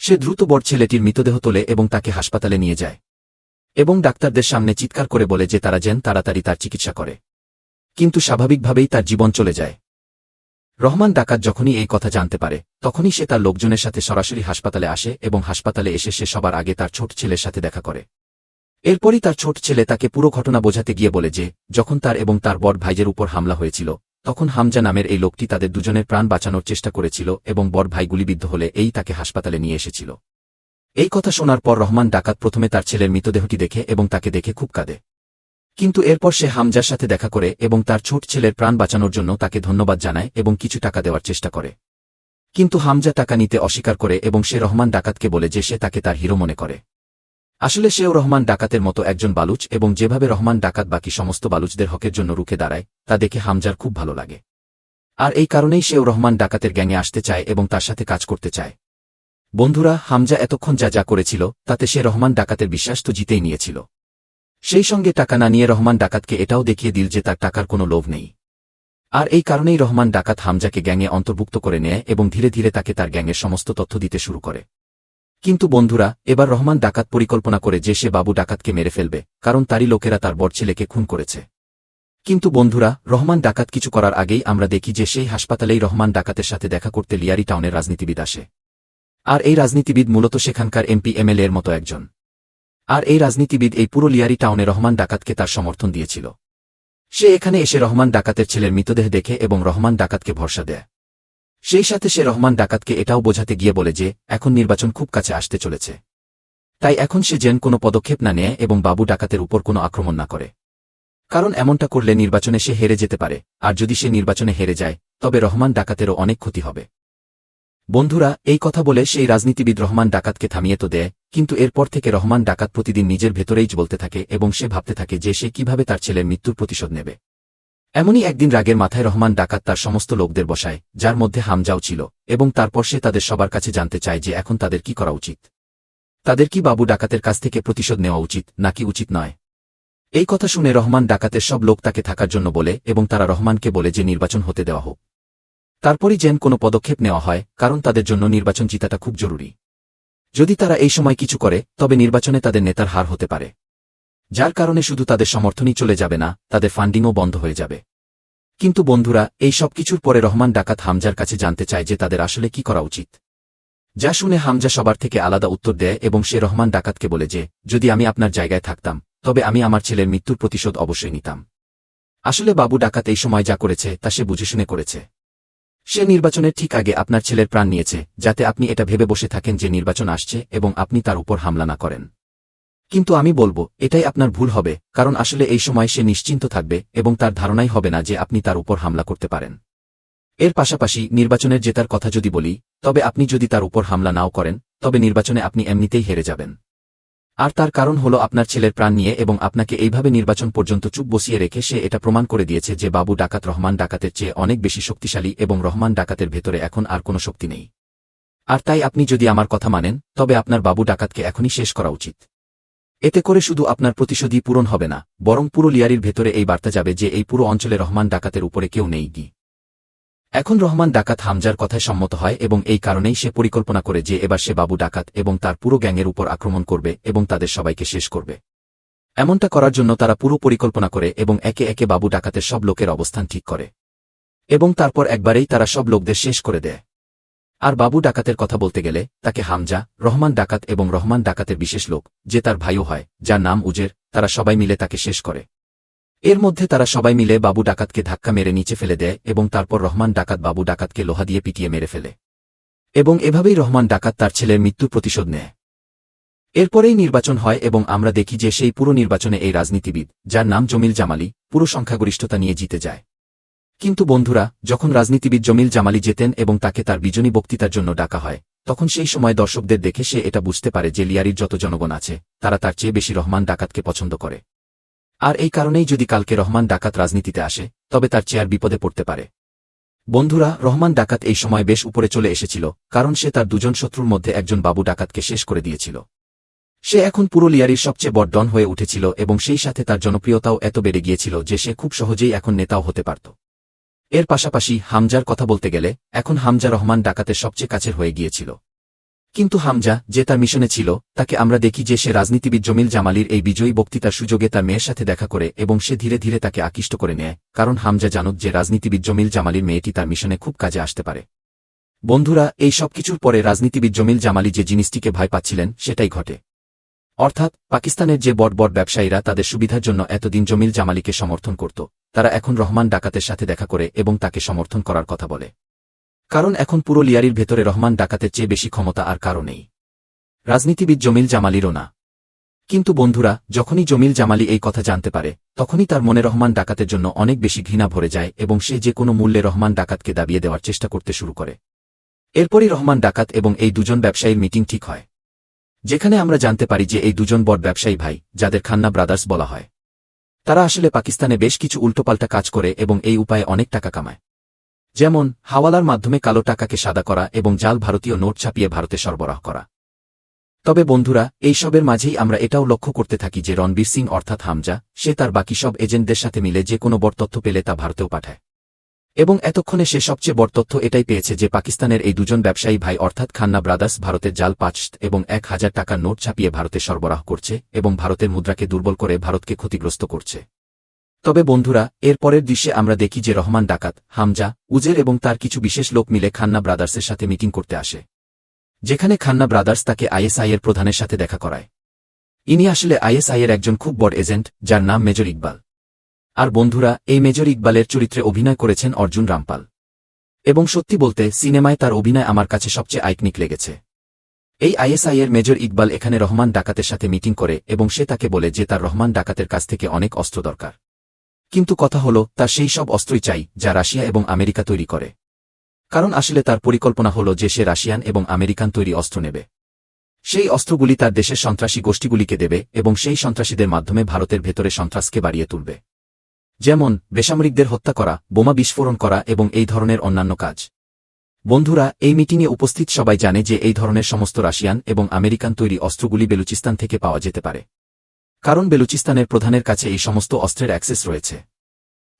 Speaker 1: সে দ্রুত বড় ছেলেটির মৃতদেহ তোলে এবং তাকে হাসপাতালে নিয়ে যায় এবং ডাক্তারদের সামনে চিৎকার করে বলে যে তারা যেন তাড়াতাড়ি তার চিকিৎসা করে, কিন্তু স্বাভাবিকভাবেই তার জীবন চলে যায়। রহমান ডাকাত যখনই এই কথা জানতে পারে তখনই সে তার লোকজনের সাথে সরাসরি হাসপাতালে আসে এবং হাসপাতালে এসে সে সবার আগে তার ছোট ছেলের সাথে দেখা করে। এরপরই তার ছোট ছেলে তাকে পুরো ঘটনা বোঝাতে গিয়ে বলে যে যখন তার এবং তার বড় ভাইয়ের উপর হামলা হয়েছিল তখন হামজা নামের এই লোকটি তাদের দুজনের প্রাণ বাঁচানোর চেষ্টা করেছিল এবং বড় ভাই গুলিবিদ্ধ হলে তাকে হাসপাতালে নিয়ে এসেছিল। এই কথা শোনার পর রহমান ডাকাত প্রথমে তার ছেলের মৃতদেহটি দেখে এবং তাকে দেখে খুব কাঁদে, কিন্তু এরপর সে হামজার সাথে দেখা করে এবং তার ছোট ছেলের প্রাণ বাঁচানোর জন্য তাকে ধন্যবাদ জানায় এবং কিছু টাকা দেওয়ার চেষ্টা করে। কিন্তু হামজা টাকা নিতে অস্বীকার করে এবং সে রহমান ডাকাতকে বলে যে সে তাকে তার হিরো মনে করে। আসলে সেও রহমান ডাকাতের মতো একজন বালুচ এবং যেভাবে রহমান ডাকাত বাকি সমস্ত বালুচদের হকের জন্য রুখে দাঁড়ায় তা দেখে হামজার খুব ভালো লাগে, আর এই কারণেই সেও রহমান ডাকাতের গ্যাংয়ে আসতে চায় এবং তার সাথে কাজ করতে চায়। বন্ধুরা, হামজা এতক্ষণ যা যা করেছিল তাতে সে রহমান ডাকাতের বিশ্বাস তো জিতেই নিয়েছিল, সেই সঙ্গে টাকা না নিয়ে রহমান ডাকাতকে এটাও দেখিয়ে দিল যে তার টাকার কোনো লোভ নেই। আর এই কারণেই রহমান ডাকাত হামজাকে গ্যাংয়ে অন্তর্ভুক্ত করে নেয় এবং ধীরে ধীরে তাকে তার গ্যাংয়ের সমস্ত তথ্য দিতে শুরু করে। কিন্তু বন্ধুরা, এবার রহমান ডাকাত পরিকল্পনা করে যে সে বাবু ডাকাতকে মেরে ফেলবে, কারণ তারই লোকেরা তার বড় ছেলেকে খুন করেছে। কিন্তু বন্ধুরা, রহমান ডাকাত কিছু করার আগেই আমরা দেখি যে সেই হাসপাতালেই রহমান ডাকাতের সাথে দেখা করতে লিয়ারি টাউনের রাজনীতিবিদ আসে। আর এই রাজনীতিবিদ মূলত সেখানকার এমপি এমএলএ এর মতো একজন। আর এই রাজনীতিবিদ এই পুরো লিয়ারি টাউনে রহমান ডাকাতকে তার সমর্থন দিয়েছিল। সে এখানে এসে রহমান ডাকাতের ছেলের মৃতদেহ দেখে এবং রহমান ডাকাতকে ভরসা দেয়। সেই সাথে সে রহমান ডাকাতকে এটাও বোঝাতে গিয়ে বলে যে এখন নির্বাচন খুব কাছে আসতে চলেছে, তাই এখন সে যেন কোনো পদক্ষেপ না নেয় এবং বাবু ডাকাতের উপর কোনো আক্রমণ না করে, কারণ এমনটা করলে নির্বাচনে সে হেরে যেতে পারে, আর যদি সে নির্বাচনে হেরে যায় তবে রহমান ডাকাতেরও অনেক ক্ষতি হবে। বন্ধুরা, এই কথা বলে সেই রাজনীতিবিদ রহমান ডাকাতকে থামিয়ে তো দেয়, কিন্তু এরপর থেকে রহমান ডাকাত প্রতিদিন নিজের ভেতরেই বলতে থাকে এবং সে ভাবতে থাকে যে সে কিভাবে তার ছেলের মৃত্যুর প্রতিশোধ নেবে। এমনই একদিন রাগের মাথায় রহমান ডাকাত তার সমস্ত লোকদের বসায়, যার মধ্যে হামজাও ছিল, এবং তারপর সে তাদের সবার কাছে জানতে চায় যে এখন তাদের কি করা উচিত। তাদের কি বাবু ডাকাতের কাছ থেকে প্রতিশোধ নেওয়া উচিত নাকি উচিত নয়। এই কথা শুনে রহমান ডাকাতের সব লোক তাকে থাকার জন্য বলে এবং তারা রহমানকে বলে যে নির্বাচন হতে দেওয়া হোক, তারপরই যেন কোনো পদক্ষেপ নেওয়া হয়, কারণ তাদের জন্য নির্বাচন জিতাটা খুব জরুরি। যদি তারা এই সময় কিছু করে তবে নির্বাচনে তাদের নেতার হার হতে পারে, যার কারণে শুধু তাদের সমর্থনই চলে যাবে না, তাদের ফান্ডিংও বন্ধ হয়ে যাবে। কিন্তু বন্ধুরা, এই সব কিছুর পরে রহমান ডাকাত হামজার কাছে জানতে চায় যে তাদের আসলে কি করা উচিত। যা শুনে হামজা সবার থেকে আলাদা উত্তর দেয় এবং সে রহমান ডাকাতকে বলে যে যদি আমি আপনার জায়গায় থাকতাম তবে আমি আমার ছেলের মৃত্যুর প্রতিশোধ অবশ্যই নিতাম। আসলে বাবু ডাকাত এই সময় যা করেছে তা সে বুঝে শুনে করেছে। সে নির্বাচনের ঠিক আগে আপনার ছেলের প্রাণ নিয়েছে যাতে আপনি এটা ভেবে বসে থাকেন যে নির্বাচন আসছে এবং আপনি তার উপর হামলা না করেন। কিন্তু আমি বলবো এটাই আপনার ভুল হবে, কারণ আসলে এই সময় সে নিশ্চিন্ত থাকবে এবং তার ধারণাই হবে না যে আপনি তার উপর হামলা করতে পারেন। এর পাশাপাশি নির্বাচনের জেতার কথা যদি বলি, তবে আপনি যদি তার উপর হামলা নাও করেন তবে নির্বাচনে আপনি এমনিতেই হেরে যাবেন। আর তার কারণ হলো আপনার ছেলের প্রাণ নিয়ে এবং আপনাকে এইভাবে নির্বাচন পর্যন্ত চুপ বসিয়ে রেখে সে এটা প্রমাণ করে দিয়েছে যে বাবু ডাকাত রহমান ডাকাতের চেয়ে অনেক বেশি শক্তিশালী এবং রহমান ডাকাতের ভেতরে এখন আর কোনো শক্তি নেই। আর তাই আপনি যদি আমার কথা মানেন তবে আপনার বাবু ডাকাতকে এখনই শেষ করা উচিত। এতে করে শুধু আপনার প্রতিশোধই পূরণ হবে না, বরং পুরো লিয়ারির ভেতরে এই বার্তা যাবে যে এই পুরো অঞ্চলে রহমান ডাকাতের উপরে কেউ নেই। এখন রহমান ডাকাত হামজার কথায় সম্মত হয় এবং এই কারণেই সে পরিকল্পনা করে যে এবার সে বাবু ডাকাত এবং তার পুরো গ্যাংয়ের উপর আক্রমণ করবে এবং তাদের সবাইকে শেষ করবে। এমনটা করার জন্য তারা পুরো পরিকল্পনা করে এবং একে একে বাবু ডাকাতের সব লোকের অবস্থান ঠিক করে এবং তারপর একবারেই তারা সব লোকদের শেষ করে দেয়। আর বাবু ডাকাতের কথা বলতে গেলে তাকে হামজা, রহমান ডাকাত এবং রহমান ডাকাতের বিশেষ লোক যে তার ভাইও হয়, যার নাম উজের, তারা সবাই মিলে তাকে শেষ করে। এর মধ্যে তারা সবাই মিলে বাবু ডাকাতকে ধাক্কা মেরে নিচে ফেলে দেয় এবং তারপর রহমান ডাকাত বাবু ডাকাতকে লোহা দিয়ে পিটিয়ে মেরে ফেলে এবং এভাবেই রহমান ডাকাত তার ছেলের মৃত্যুর প্রতিশোধ নেয়। এরপরেই নির্বাচন হয় এবং আমরা দেখি যে সেই পুরো নির্বাচনে এই রাজনীতিবিদ, যার নাম জমিল জামালি, পুরো সংখ্যাগরিষ্ঠতা নিয়ে জিতে যায়। কিন্তু বন্ধুরা, যখন রাজনীতিবিদ জমিল জামালি জেতেন এবং তাকে তার বিজনী বক্তৃতার জন্য ডাকা হয়, তখন সেই সময় দর্শকদের দেখে সে এটা বুঝতে পারে যে লিয়ারির যত জনগণ আছে তারা তার চেয়ে বেশি রহমান ডাকাতকে পছন্দ করে। আর এই কারণেই যদি কালকে রহমান ডাকাত রাজনীতিতে আসে তবে তার চেয়ার বিপদে পড়তে পারে। বন্ধুরা, রহমান ডাকাত এই সময় বেশ উপরে চলে এসেছিল, কারণ সে তার দুজন শত্রুর মধ্যে একজন বাবু ডাকাতকে শেষ করে দিয়েছিল। সে এখন পুরো লিয়ারির সবচেয়ে বড় ডন হয়ে উঠেছিল এবং সেই সাথে তার জনপ্রিয়তাও এত বেড়ে গিয়েছিল যে সে খুব সহজেই এখন নেতাও হতে পারত। এর পাশাপাশি হামজার কথা বলতে গেলে এখন হামজা রহমান ডাকাতের সবচেয়ে কাছের হয়ে গিয়েছিল। কিন্তু হামজা যে তার মিশনে ছিল তাকে আমরা দেখি যে সে রাজনীতিবিদ জমিল জামালির এই বিজয়ী বক্তৃতার সুযোগে তার মেয়ের সাথে দেখা করে এবং সে ধীরে ধীরে তাকে আকৃষ্ট করে নেয়, কারণ হামজা জানত যে রাজনীতিবিদ জমিল জামালির মেয়েটি তার মিশনে খুব কাজে আসতে পারে। বন্ধুরা, এই সব কিছুর পরে রাজনীতিবিদ জমিল জামালি যে জিনিসটিকে ভয় পাচ্ছিলেন সেটাই ঘটে। অর্থাৎ পাকিস্তানের যে বড় বড় ব্যবসায়ীরা তাদের সুবিধার জন্য এতদিন জমিল জামালিকে সমর্থন করত, তারা এখন রহমান ডাকাতের সাথে দেখা করে এবং তাকে সমর্থন করার কথা বলে। কারণ এখন পুরো লিয়ারির ভেতরে রহমান ডাকাতের চেয়ে বেশি ক্ষমতা আর কারও নেই, রাজনীতিবিদ জমিল জামালিরও না। কিন্তু বন্ধুরা, যখনই জমিল জামালি এই কথা জানতে পারে তখনই তার মনে রহমান ডাকাতের জন্য অনেক বেশি ঘৃণা ভরে যায় এবং সে যে কোনো মূল্যে রহমান ডাকাতকে দাবিয়ে দেওয়ার চেষ্টা করতে শুরু করে। এরপরই রহমান ডাকাত এবং এই দুজন ব্যবসায়ীর মিটিং ঠিক হয়, যেখানে আমরা জানতে পারি যে এই দুজন বড় ব্যবসায়ী ভাই, যাদের খান্না ব্রাদার্স বলা হয়, তারা আসলে পাকিস্তানে বেশ কিছু উল্টোপাল্টা কাজ করে এবং এই উপায়ে অনেক টাকা কামায়। যেমন হাওয়ালার মাধ্যমে কালো টাকাকে সাদা করা এবং জাল ভারতীয় নোট ছাপিয়ে ভারতে সরবরাহ করা। তবে বন্ধুরা, এই সবের মাঝেই আমরা এটাও লক্ষ্য করতে থাকি যে রণবীর সিং অর্থাৎ হামজা, সে তার বাকি সব এজেন্টদের সাথে মিলে যে কোনো বড় তথ্য পেলে তা ভারতেও পাঠায়। এবং এতক্ষণে সে সবচেয়ে বড় তথ্য এটাই পেয়েছে যে পাকিস্তানের এই দুজন ব্যবসায়ী ভাই অর্থাৎ খান্না ব্রাদার্স ভারতের জাল ৫ এবং ১,০০০ টাকার নোট ছাপিয়ে ভারতে সরবরাহ করছে এবং ভারতের মুদ্রাকে দুর্বল করে ভারতকে ক্ষতিগ্রস্ত করছে। তবে বন্ধুরা, এর পরের দৃশ্যে আমরা দেখি যে রহমান ডাকাত, হামজা, উজের এবং তার কিছু বিশেষ লোক মিলে খান্না ব্রাদার্সের সাথে মিটিং করতে আসে, যেখানে খান্না ব্রাদার্স তাকে আইএসআই এর প্রধানের সাথে দেখা করায়। ইনি আসলে আইএসআই এর একজন খুব বড় এজেন্ট, যার নাম মেজর ইকবাল। আর বন্ধুরা, এই মেজর ইকবালের চরিত্রে অভিনয় করেছেন অর্জুন রামপাল। এবং সত্যি বলতে সিনেমায় তার অভিনয় আমার কাছে সবচেয়ে আইকনিক লেগেছে। এই আইএসআই এর মেজর ইকবাল এখানে রহমান ডাকাতের সাথে মিটিং করে এবং সে তাকে বলে যে তার রহমান ডাকাতের কাছ থেকে অনেক অস্ত্র দরকার। কিন্তু কথা হলো, তার সেই সব অস্ত্রই চাই যা রাশিয়া এবং আমেরিকা তৈরি করে। কারণ আসলে তার পরিকল্পনা হলো যে সে রাশিয়ান এবং আমেরিকান তৈরি অস্ত্র নেবে। সেই অস্ত্রগুলি তার দেশের সন্ত্রাসী গোষ্ঠীগুলিকে দেবে এবং সেই সন্ত্রাসীদের মাধ্যমে ভারতের ভেতরে সন্ত্রাসকে বাড়িয়ে তুলবে। যেমন বেসামরিকদের হত্যা করা, বোমা বিস্ফোরণ করা এবং এই ধরনের অন্যান্য কাজ। বন্ধুরা, এই মিটিংয়ে উপস্থিত সবাই জানে যে এই ধরনের সমস্ত রাশিয়ান এবং আমেরিকান তৈরি অস্ত্রগুলি বেলুচিস্তান থেকে পাওয়া যেতে পারে, কারণ বেলুচিস্তানের প্রধানের কাছে এই সমস্ত অস্ত্রের অ্যাক্সেস রয়েছে।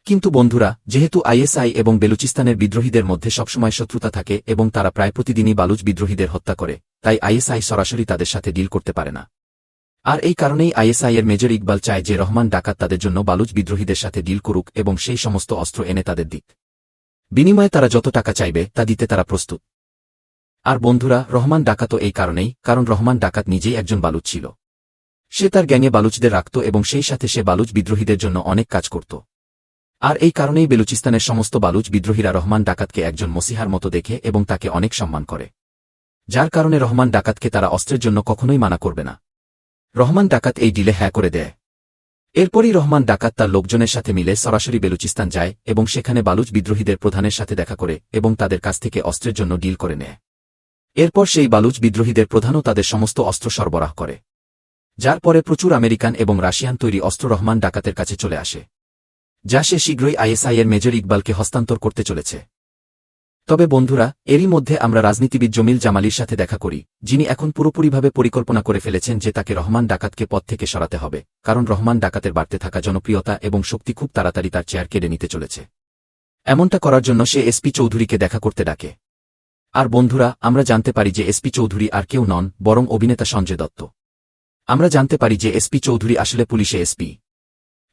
Speaker 1: কিন্তু বন্ধুরা, যেহেতু আইএসআই এবং বেলুচিস্তানের বিদ্রোহীদের মধ্যে সবসময় শত্রুতা থাকে এবং তারা প্রায় প্রতিদিনই বালুচ বিদ্রোহীদের হত্যা করে, তাই আইএসআই সরাসরি তাদের সাথে ডিল করতে পারে না। আর এই কারণেই আইএসআই এর মেজর ইকবাল চায় যে রহমান ডাকাত তাদের জন্য বালুচ বিদ্রোহীদের সাথে ডিল করুক এবং সেই সমস্ত অস্ত্র এনে তাদের দিক। বিনিময়ে তারা যত টাকা চাইবে তা দিতে তারা প্রস্তুত। আর বন্ধুরা, রহমান ডাকাতও এই কারণেই, কারণ রহমান ডাকাত নিজেই একজন বালুচ ছিল। সে তার গ্যাংয়ে বালুচদের রাখত এবং সেই সাথে সে বালুচ বিদ্রোহীদের জন্য অনেক কাজ করত। আর এই কারণেই বেলুচিস্তানের সমস্ত বালুচ বিদ্রোহীরা রহমান ডাকাতকে একজন মসিহার মতো দেখে এবং তাকে অনেক সম্মান করে, যার কারণে রহমান ডাকাতকে তারা অস্ত্রের জন্য কখনোই মানা করবে না। রহমান ডাকাত এই ডিলে হ্যাঁ করে দেয়। এরপরই রহমান ডাকাত তার লোকজনের সাথে মিলে সরাসরি বেলুচিস্তান যায় এবং সেখানে বালুচ বিদ্রোহীদের প্রধানের সাথে দেখা করে এবং তাদের কাছ থেকে অস্ত্রের জন্য ডিল করে নেয়। এরপর সেই বালুচ বিদ্রোহীদের প্রধানও তাদের সমস্ত অস্ত্র সরবরাহ করে, যার পরে প্রচুর আমেরিকান এবং রাশিয়ান তৈরি অস্ত্র রহমান ডাকাতের কাছে চলে আসে, যা সে শীঘ্রই আইএসআই এর মেজর ইকবালকে হস্তান্তর করতে চলেছে। তবে বন্ধুরা, এরই মধ্যে আমরা রাজনীতিবিদ জমিল জামালির সাথে দেখা করি, যিনি এখন পুরোপুরিভাবে পরিকল্পনা করে ফেলেছেন যে তাকে রহমান ডাকাতকে পদ থেকে সরাতে হবে, কারণ রহমান ডাকাতের বাড়তে থাকা জনপ্রিয়তা এবং শক্তি খুব তাড়াতাড়ি তার চেয়ার কেড়ে নিতে চলেছে। এমনটা করার জন্য সে এসপি চৌধুরীকে দেখা করতে ডাকে। আর বন্ধুরা, আমরা জানতে পারি যে এসপি চৌধুরী আর কেউ নন, বরং অভিনেতা সঞ্জয় দত্ত। আমরা জানতে পারি যে এসপি চৌধুরী আসলে পুলিশে এসপি,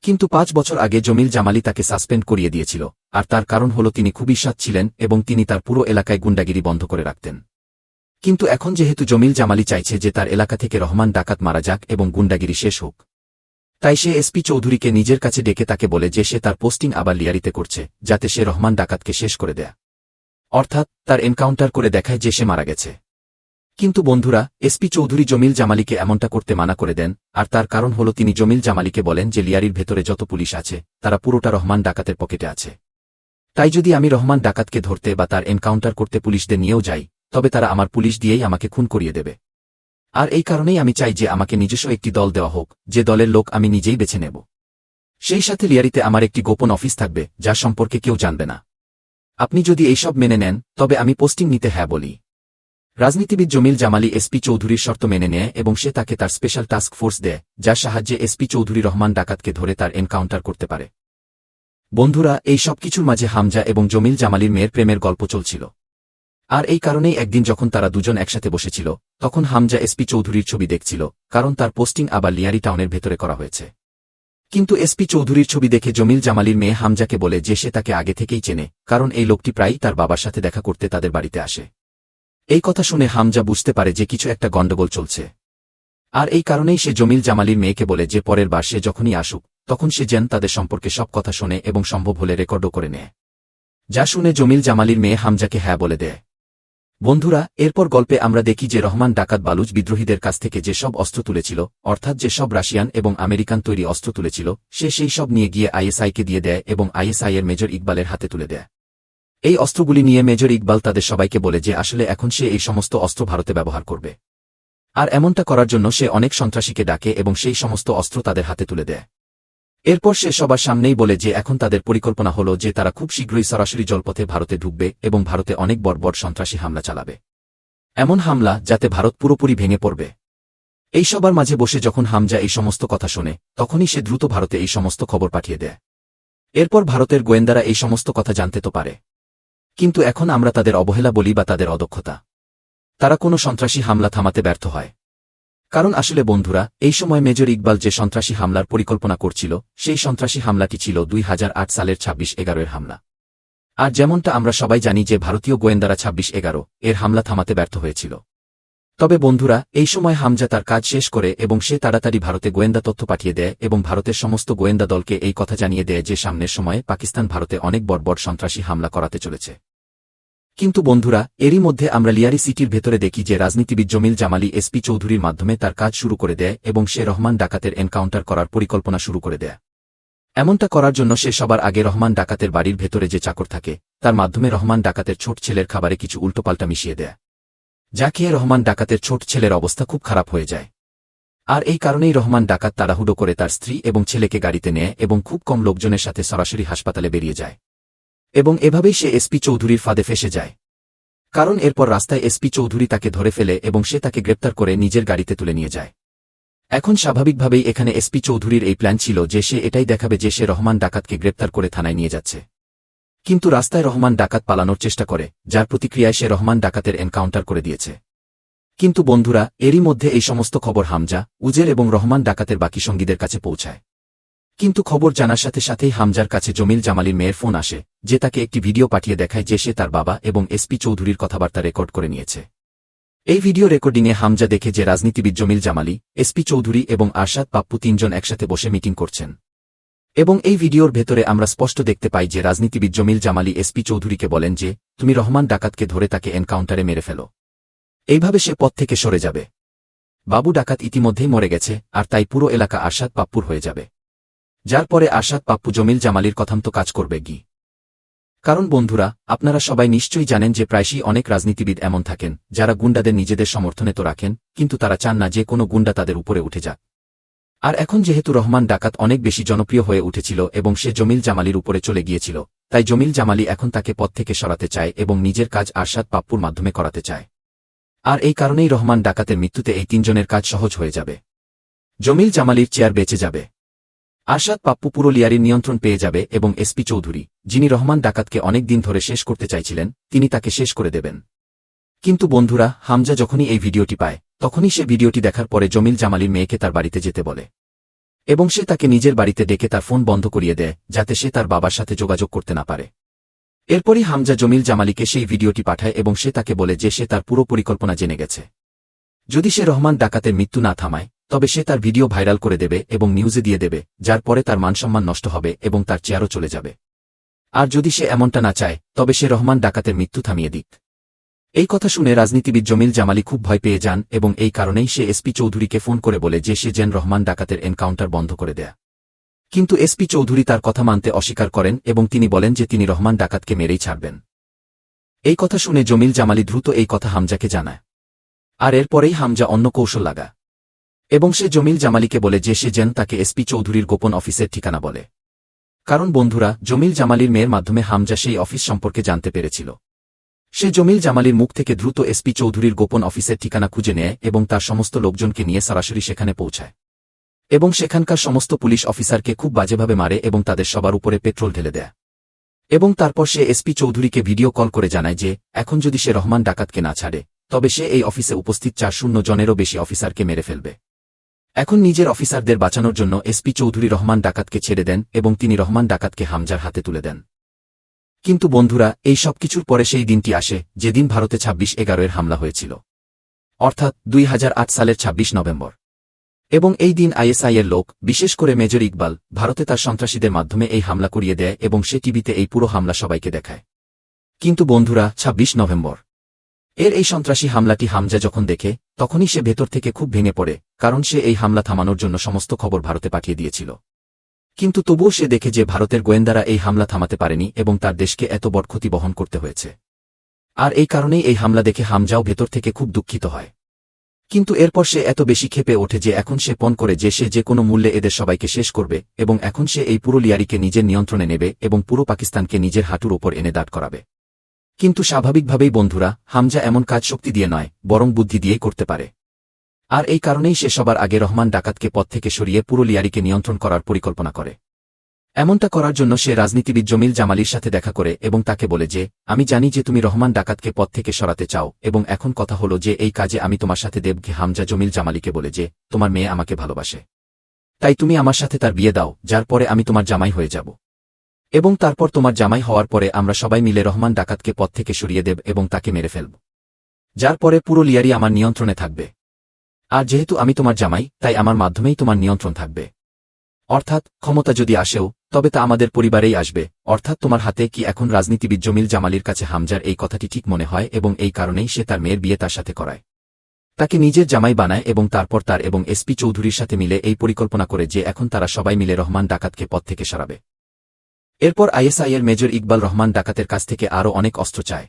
Speaker 1: কিন্তু ৫ বছর আগে জমিল জামালি তাকে সাসপেন্ড করিয়ে দিয়েছিল, আর তার কারণ হল তিনি খুবই সৎ ছিলেন এবং তিনি তার পুরো এলাকায় গুন্ডাগিরি বন্ধ করে রাখতেন। কিন্তু এখন যেহেতু জমিল জামালি চাইছে যে তার এলাকা থেকে রহমান ডাকাত মারা যাক এবং গুন্ডাগিরি শেষ হোক, তাই সে এসপি চৌধুরীকে নিজের কাছে ডেকে তাকে বলে যে সে তার পোস্টিং আবার লিয়ারিতে করছে, যাতে সে রহমান ডাকাতকে শেষ করে দেয়, অর্থাৎ তার এনকাউন্টার করে দেখায় যে সে মারা গেছে। কিন্তু বন্ধুরা, এসপি চৌধুরী জমিল জামালিকে এমনটা করতে মানা করে দেন, আর তার কারণ হল তিনি জমিল জামালিকে বলেন যে লিয়ারির ভেতরে যত পুলিশ আছে তারা পুরোটা রহমান ডাকাতের পকেটে আছে। তাই যদি আমি রহমান ডাকাতকে ধরতে বা তার এনকাউন্টার করতে পুলিশদের নিয়েও যাই, তবে তারা আমার পুলিশ দিয়েই আমাকে খুন করিয়ে দেবে। আর এই কারণেই আমি চাই যে আমাকে নিজস্ব একটি দল দেওয়া হোক, যে দলের লোক আমি নিজেই বেছে নেব। সেই সাথে লিয়ারিতে আমার একটি গোপন অফিস থাকবে, যা সম্পর্কে কেউ জানবে না। আপনি যদি এইসব মেনে নেন, তবে আমি পোস্টিং নিতে হ্যাঁ বলি। রাজনীতিবিদ জমিল জামালি এসপি চৌধুরীর শর্ত মেনে নেয় এবং সে তাকে তার স্পেশাল টাস্ক ফোর্স দেয়, যার সাহায্যে এসপি চৌধুরী রহমান ডাকাতকে ধরে তার এনকাউন্টার করতে পারে। বন্ধুরা, এই সব কিছুর মাঝে হামজা এবং জমিল জামালির মেয়ের প্রেমের গল্প চলছিল। আর এই কারণেই একদিন যখন তারা দুজন একসাথে বসেছিল তখন হামজা এসপি চৌধুরীর ছবি দেখছিল, কারণ তার পোস্টিং আবার লিয়ারি টাউনের ভেতরে করা হয়েছে। কিন্তু এসপি চৌধুরীর ছবি দেখে জমিল জামালির মেয়ে হামজাকে বলে যে সে তাকে আগে থেকেই চেনে, কারণ এই লোকটি প্রায়ই তার বাবার সাথে দেখা করতে তাদের বাড়িতে আসে। এই কথা শুনে হামজা বুঝতে পারে যে কিছু একটা গণ্ডগোল চলছে। আর এই কারণেই সে জমিল জামালির মেয়েকে বলে যে পরের বার সে যখনই আসুক তখন সে যেন তাদের সম্পর্কে সব কথা শোনে এবং সম্ভব হলে রেকর্ডও করে নেয়। যা শুনে জমিল জামালির মেয়ে হামজাকে হ্যাঁ বলে দেয়। বন্ধুরা, এরপর গল্পে আমরা দেখি যে রহমান ডাকাত বালুচ বিদ্রোহীদের কাছ থেকে যে সব অস্ত্র তুলেছিল, অর্থাৎ যে সব রাশিয়ান এবং আমেরিকান তৈরি অস্ত্র তুলেছিল, সে সেই সব নিয়ে গিয়ে আইএসআইকে দিয়ে দেয় এবং আইএসআই এর মেজর ইকবালের হাতে তুলে দেয়। এই অস্ত্রগুলি নিয়ে মেজর ইকবাল তাদের সবাইকে বলে যে আসলে এখন সে এই সমস্ত অস্ত্র ভারতে ব্যবহার করবে। আর এমনটা করার জন্য সে অনেক সন্ত্রাসীকে ডাকে এবং সেই সমস্ত অস্ত্র তাদের হাতে তুলে দেয়। এরপর সে সবার সামনেই বলে যে এখন তাদের পরিকল্পনা হল যে তারা খুব শীঘ্রই সরাসরি জলপথে ভারতে ঢুকবে এবং ভারতে অনেক বর্বর সন্ত্রাসী হামলা চালাবে। এমন হামলা যাতে ভারত পুরোপুরি ভেঙে পড়বে। এই সবার মাঝে বসে যখন হামজা এই সমস্ত কথা শোনে তখনই সে দ্রুত ভারতে এই সমস্ত খবর পাঠিয়ে দেয়। এরপর ভারতের গোয়েন্দারা এই সমস্ত কথা জানতে তো পারে, কিন্তু এখন আমরা তাদের অবহেলা বলি বা তাদের অদক্ষতা। তারা কোনো সন্ত্রাসী হামলা থামাতে ব্যর্থ হয়। কারণ আসলে বন্ধুরা, এই সময় মেজর ইকবাল যে সন্ত্রাসী হামলার পরিকল্পনা করছিল সেই সন্ত্রাসী হামলাটি ছিল 2008 সালের 26/11 হামলা। আর যেমনটা আমরা সবাই জানি যে ভারতীয় গোয়েন্দারা 26/11 এর হামলা থামাতে ব্যর্থ হয়েছিল। তবে বন্ধুরা, এই সময় হামজা তার কাজ শেষ করে এবং সে তাড়াতাড়ি ভারতে গোয়েন্দা তথ্য পাঠিয়ে দেয় এবং ভারতের সমস্ত গোয়েন্দা দলকে এই কথা জানিয়ে দেয় যে সামনের সময়ে পাকিস্তান ভারতে অনেক বর্বর সন্ত্রাসী হামলা করাতে চলেছে। কিন্তু বন্ধুরা, এরই মধ্যে আমরা লিয়ারি সিটির ভেতরে দেখি যে রাজনীতিবিদ জমিল জামালি এসপি চৌধুরীর মাধ্যমে তার কাজ শুরু করে দেয় এবং সে রহমান ডাকাতের এনকাউন্টার করার পরিকল্পনা শুরু করে দেয়। এমনটা করার জন্য সে সবার আগে রহমান ডাকাতের বাড়ির ভেতরে যে চাকর থাকে তার মাধ্যমে রহমান ডাকাতের ছোট ছেলের খাবারে কিছু উল্টোপাল্টা মিশিয়ে দেয়, যা খেয়ে রহমান ডাকাতের ছোট ছেলের অবস্থা খুব খারাপ হয়ে যায়। আর এই কারণেই রহমান ডাকাত তাড়াহুড়ো করে তার স্ত্রী এবং ছেলেকে গাড়িতে নেয় এবং খুব কম লোকজনের সাথে সরাসরি হাসপাতালে বেরিয়ে যায়। এবং এভাবেই সে এসপি চৌধুরীর ফাঁদে ফেসে যায়। কারণ এরপর রাস্তায় এসপি চৌধুরী তাকে ধরে ফেলে এবং সে তাকে গ্রেপ্তার করে নিজের গাড়িতে তুলে নিয়ে যায়। এখন স্বাভাবিকভাবেই এখানে এসপি চৌধুরীর এই প্ল্যান ছিল যে সে এটাই দেখাবে যে সে রহমান ডাকাতকে গ্রেপ্তার করে থানায় নিয়ে যাচ্ছে। কিন্তু রাস্তায় রহমান ডাকাত পালানোর চেষ্টা করে, যার প্রতিক্রিয়ায় সে রহমান ডাকাতের এনকাউন্টার করে দিয়েছে। কিন্তু বন্ধুরা, এরই মধ্যে এই সমস্ত খবর হামজা, উজের এবং রহমান ডাকাতের বাকি সঙ্গীদের কাছে পৌঁছায়। কিন্তু খবর জানার সাথে সাথেই হামজার কাছে জমিল জামালির মেয়ের ফোন আসে, যে তাকে একটি ভিডিও পাঠিয়ে দেখায় যে সে তার বাবা এবং এসপি চৌধুরীর কথাবার্তা রেকর্ড করে নিয়েছে। এই ভিডিও রেকর্ডিংয়ে হামজা দেখে যে রাজনীতিবিদ জমিল জামালি, এসপি চৌধুরী এবং আরশাদ পাপ্পু তিনজন একসাথে বসে মিটিং করছেন। এবং এই ভিডিওর ভেতরে আমরা স্পষ্ট দেখতে পাই যে রাজনীতিবিদ জমিল জামালি এসপি চৌধুরীকে বলেন যে তুমি রহমান ডাকাতকে ধরে তাকে এনকাউন্টারে মেরে ফেলো, এইভাবে সে পথ থেকে সরে যাবে। বাবু ডাকাত ইতিমধ্যেই মরে গেছে আর তাই পুরো এলাকা আরশাদ পাপ্পুর হয়ে যাবে। যার পরে আরশাদ পাপ্পু জমিল জামালির কথামতো কাজ করবে কি। কারণ বন্ধুরা, আপনারা সবাই নিশ্চয়ই জানেন যে প্রায়শই অনেক রাজনীতিবিদ এমন থাকেন যারা গুন্ডাদের নিজেদের সমর্থনে তো রাখেন, কিন্তু তারা চান না যে কোনো গুন্ডা তাদের উপরে উঠে যাক। আর এখন যেহেতু রহমান ডাকাত অনেক বেশি জনপ্রিয় হয়ে উঠেছিল এবং সে জমিল জামালির উপরে চলে গিয়েছিল, তাই জমিল জামালি এখন তাকে পদ থেকে সরাতে চায় এবং নিজের কাজ আরশাদ পাপ্পুর মাধ্যমে করাতে চায়। আর এই কারণেই রহমান ডাকাতের মৃত্যুতে এই তিনজনের কাজ সহজ হয়ে যাবে। জমিল জামালির চেয়ার বেঁচে যাবে, আরশাদ পাপ্পু পুরো লিয়ারির নিয়ন্ত্রণ পেয়ে যাবে এবং এসপি চৌধুরী, যিনি রহমান ডাকাতকে অনেক দিন ধরে শেষ করতে চাইছিলেন, তিনি তাকে শেষ করে দেবেন। কিন্তু বন্ধুরা, হামজা যখনই এই ভিডিওটি পায় তখনই সে ভিডিওটি দেখার পরে জমিল জামালির মেয়েকে তার বাড়িতে যেতে বলে এবং সে তাকে নিজের বাড়িতে ডেকে তার ফোন বন্ধ করিয়ে দেয় যাতে সে তার বাবার সাথে যোগাযোগ করতে না পারে। এরপরই হামজা জমিল জামালিকে সেই ভিডিওটি পাঠায় এবং সে তাকে বলে যে সে তার পুরো পরিকল্পনা জেনে গেছে। যদি সে রহমান ডাকাতের মৃত্যু না থামায় তবে সে তার ভিডিও ভাইরাল করে দেবে এবং নিউজে দিয়ে দেবে, যার পরে তার মানসম্মান নষ্ট হবে এবং তার চেয়ারও চলে যাবে। আর যদি সে এমনটা না চায় তবে সে রহমান ডাকাতের মৃত্যু থামিয়ে দিক। এই কথা শুনে রাজনীতিবিদ জমিল জামালি খুব ভয় পেয়ে যান এবং এই কারণেই সে এসপি চৌধুরীকে ফোন করে বলে যে সে যেন রহমান ডাকাতের এনকাউন্টার বন্ধ করে দেয়। কিন্তু এসপি চৌধুরী তার কথা মানতে অস্বীকার করেন এবং তিনি বলেন যে তিনি রহমান ডাকাতকে মেরেই ছাড়বেন। এই কথা শুনে জমিল জামালি দ্রুত এই কথা হামজাকে জানায়। আর এরপরেই হামজা অন্য কৌশল লাগা এবং সে জমিল জামালিকে বলে যে সে যেন তাকে এসপি চৌধুরীর গোপন অফিসের ঠিকানা বলে। কারণ বন্ধুরা, জমিল জামালির মেয়ের মাধ্যমে হামজা সেই অফিস সম্পর্কে জানতে পেরেছিল। সে জমিল জামালির মুখ থেকে দ্রুত এসপি চৌধুরীর গোপন অফিসের ঠিকানা খুঁজে নেয় এবং তার সমস্ত লোকজনকে নিয়ে সরাসরি সেখানে পৌঁছায় এবং সেখানকার সমস্ত পুলিশ অফিসারকে খুব বাজেভাবে মারে এবং তাদের সবার উপরে পেট্রোল ঢেলে দেয়। এবং তারপর সে এসপি চৌধুরীকে ভিডিও কল করে জানায় যে এখন যদি সে রহমান ডাকাতকে না ছাড়ে তবে সে এই অফিসে উপস্থিত 400 জনেরও বেশি অফিসারকে মেরে ফেলবে। এখন নিজের অফিসারদের বাঁচানোর জন্য এসপি চৌধুরী রহমান ডাকাতকে ছেড়ে দেন এবং তিনি রহমান ডাকাতকে হামজার হাতে তুলে দেন। কিন্তু বন্ধুরা, এই সবকিছুর পরে সেই দিনটি আসে যেদিন ভারতে 26/11 হামলা হয়েছিল, অর্থাৎ 2008 সালের 26 নভেম্বর। এবং এই দিন আইএসআই এর লোক, বিশেষ করে মেজর ইকবাল, ভারতে তার সন্ত্রাসীদের মাধ্যমে এই হামলা করিয়ে দেয় এবং সে টিভিতে এই পুরো হামলা সবাইকে দেখায়। কিন্তু বন্ধুরা, 26 নভেম্বর এই সন্ত্রাসী হামলাটি হামজা যখন দেখে তখনই সে ভেতর থেকে খুব ভেঙে পড়ে, কারণ সে এই হামলা থামানোর জন্য সমস্ত খবর ভারতে পাঠিয়ে দিয়েছিল। কিন্তু তবুও সে দেখে যে ভারতের গোয়েন্দারা এই হামলা থামাতে পারেনি এবং তার দেশকে এত বড় ক্ষতি বহন করতে হয়েছে। আর এই কারণেই এই হামলা দেখে হামজাও ভেতর থেকে খুব দুঃখিত হয়। কিন্তু এরপর সে এত বেশি ক্ষেপে ওঠে যে এখন সে পণ করে যে সে যে কোনো মূল্যে এদের সবাইকে শেষ করবে এবং এখন সে এই পুরো লিয়ারিকে নিজের নিয়ন্ত্রণে নেবে এবং পুরো পাকিস্তানকে নিজের হাঁটুর ওপর এনে দাঁড় করাবে। কিন্তু স্বাভাবিকভাবেই বন্ধুরা, হামজা এমন কাজ শক্তি দিয়ে নয় বরং বুদ্ধি দিয়েই করতে পারে। আর এই কারণেই সে সবার আগে রহমান ডাকাতকে পথ থেকে সরিয়ে পুরো লিয়ারিকে নিয়ন্ত্রণ করার পরিকল্পনা করে। এমনটা করার জন্য সে রাজনীতিবিদ জমিল জামালির সাথে দেখা করে এবং তাকে বলে যে আমি জানি যে তুমি রহমান ডাকাতকে পথ থেকে সরাতে চাও এবং এখন কথা হলো যে এই কাজে আমি তোমার সাথে দেবকে। হামজা জমিল জামালিকে বলে যে তোমার মেয়ে আমাকে ভালোবাসে, তাই তুমি আমার সাথে তার বিয়ে দাও, যার পরে আমি তোমার জামাই হয়ে যাব এবং তারপর তোমার জামাই হওয়ার পরে আমরা সবাই মিলে রহমান ডাকাতকে পথ থেকে সরিয়ে দেব এবং তাকে মেরে ফেলব, যার পরে পুরো লিয়ারি আমার নিয়ন্ত্রণে থাকবে। আর যেহেতু আমি তোমার জামাই তাই আমার মাধ্যমেই তোমার নিয়ন্ত্রণ থাকবে। অর্থাৎ ক্ষমতা যদি আসেও তবে তা আমাদের পরিবারেই আসবে। অর্থাৎ তোমার হাতে কি এখন রাজনীতিবিদ জমিল জামালির কাছে হামজার এই কথাটি ঠিক মনে হয় এবং এই কারণেই সে তার মেয়ের বিয়ে তার সাথে করায়, তাকে নিজের জামাই বানায় এবং তারপর তার এবং এসপি চৌধুরীর সাথে মিলে এই পরিকল্পনা করে যে এখন তারা সবাই মিলে রহমান ডাকাতকে পথ থেকে সরাবে। এরপর আইএসআই এর মেজর ইকবাল রহমান ডাকাতের কাছ থেকে আরও অনেক অস্ত্র চায়।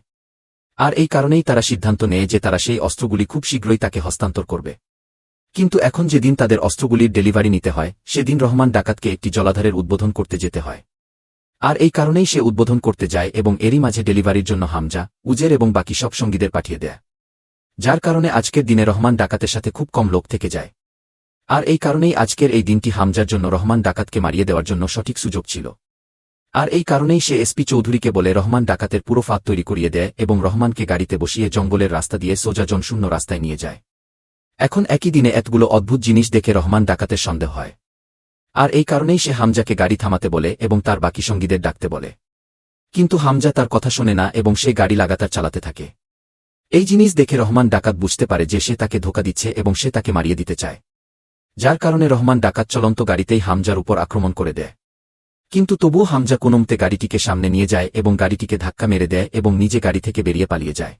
Speaker 1: আর এই কারণেই তারা সিদ্ধান্ত নেয় যে তারা সেই অস্ত্রগুলি খুব শীঘ্রই তাকে হস্তান্তর করবে। কিন্তু এখন যেদিন তাদের অস্ত্রগুলির ডেলিভারি নিতে হয় সেদিন রহমান ডাকাতকে একটি জলাধারের উদ্বোধন করতে যেতে হয়। আর এই কারণেই সে উদ্বোধন করতে যায় এবং এরই মাঝে ডেলিভারির জন্য হামজা, উজের এবং বাকি সব সঙ্গীদের পাঠিয়ে দেয়, যার কারণে আজকের দিনে রহমান ডাকাতের সাথে খুব কম লোক থেকে যায়। আর এই কারণেই আজকের এই দিনটি হামজার জন্য রহমান ডাকাতকে মারিয়ে দেওয়ার জন্য সঠিক সুযোগ ছিল। আর এই কারণেই সে এসপি চৌধুরীকে বলে রহমান ডাকাতের পুরো ফাঁদ তৈরি করিয়ে দেয় এবং রহমানকে গাড়িতে বসিয়ে জঙ্গলের রাস্তা দিয়ে সোজা জনশূন্য রাস্তায় নিয়ে যায়। এখন একই দিনে এতগুলো অদ্ভুত জিনিস দেখে রহমান ডাকাতের সন্দেহ হয়। আর এই কারণেই সে হামজাকে গাড়ি থামাতে বলে এবং তার বাকি সঙ্গীদের ডাকতে বলে। কিন্তু হামজা তার কথা শোনে না এবং সে গাড়ি লাগাতার চালাতে থাকে। এই জিনিস দেখে রহমান ডাকাত বুঝতে পারে যে সে তাকে ধোঁকা দিচ্ছে এবং সে তাকে মারিয়ে দিতে চায়, যার কারণে রহমান ডাকাত চলন্ত গাড়িতেই হামজার উপর আক্রমণ করে দেয়। কিন্তু তবুও হামজা কোনোমতে গাড়িটিকে সামনে নিয়ে যায় এবং গাড়িটিকে ধাক্কা মেরে দেয় এবং নিজে গাড়ি থেকে বেরিয়ে পালিয়ে যায়।